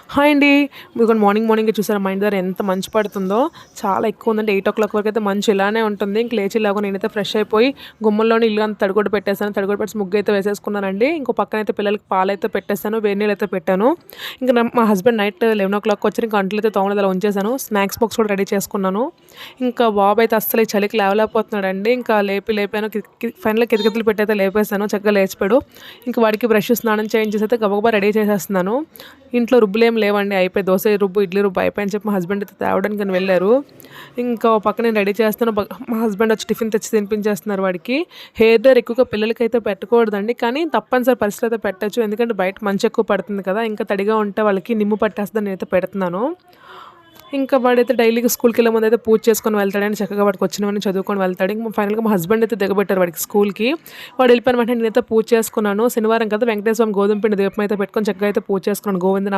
Hi అండి. ఇదిగోండి మార్నింగే చూసారా మా ఇంటి దగ్గర ఎంత మంచు పడుతుందో. చాలా ఎక్కువ ఉందండి. 8:00 వరకు అయితే మంచు ఇలానే ఉంటుంది. ఇంక లేచి ఇలాగ నేనైతే ఫ్రెష్ అయిపోయి గుమ్మంలోని ఇల్లు అంతా తడిగుడ్డ పెట్టేసాను. తడిగుడ్డ పెట్టేసి ముగ్గయితే వేసేసుకున్నానండి. ఇంకో పక్కనైతే పిల్లలకి పాలైతే పెట్టేసాను. వేడి నీళ్ళైతే పెట్టాను. ఇంక మా హస్బెండ్ నైట్ 11:00 వచ్చి ఇంక అంట్లయితే తోమలేదు అలా ఉంచేసాను. స్నాక్స్ బాక్స్ కూడా రెడీ చేసుకున్నాను. ఇంకా బాబు అయితే అస్సలు ఈ చలికి లేవలేకపోతున్నాడండి. ఇంకా లేపాను. ఫైనల్‌గా కితకితలు పెట్టయితే లేపేసాను. చక్కగా లేచిపోయాడు. ఇంక వాడికి బ్రష్, స్నానం చేయించేసి అయితే గబగబా రెడీ చేసేస్తున్నాను. ఇంట్లో రుబ్బులేం లేవండి. అయిపోయి దోస రుబ్బు, ఇడ్లీ రుబ్బు అయిపోయని చెప్పి మా హస్బెండ్ అయితే తేవడానికని వెళ్ళారు. ఇంకా ఓ పక్క నేను రెడీ చేస్తాను. మా హస్బెండ్ వచ్చి టిఫిన్ తెచ్చి తినిపించేస్తున్నారు వాడికి. హెయిర్ డ్రైయర్ ఎక్కువగా పిల్లలకైతే పెట్టకూడదండి. కానీ తప్పనిసరి పరిస్థితిలో అయితే పెట్టొచ్చు. ఎందుకంటే బయట మంచు ఎక్కువ పడుతుంది కదా! ఇంకా తడిగా ఉంటే వాళ్ళకి నిమ్ము పట్టేస్తదని నేనైతే పెడుతున్నాను. ఇంకా వాడైతే డైలీగా స్కూల్‌కెళ్ళే ముందయితే పూజ చేసుకొని వెళ్తాడండి. చక్కగా వాడికి వచ్చినవన్నీ చదువుకొని వెళ్తాడు. ఇంక ఫైనల్‌గా మా హస్బెండ్ అయితే దిగబెట్టారు వాడికి స్కూల్‌కి. వాడు వెళ్ళిపోయిన వెంటనే నేనైతే పూజ చేసుకున్నాను. శనివారం కదా! వెంకటేశ్వర స్వామి గోధుమ పిండి దీపం అయితే పెట్టుకొని చక్కగా అయితే పూజ చేసుకున్నాను. గోవింద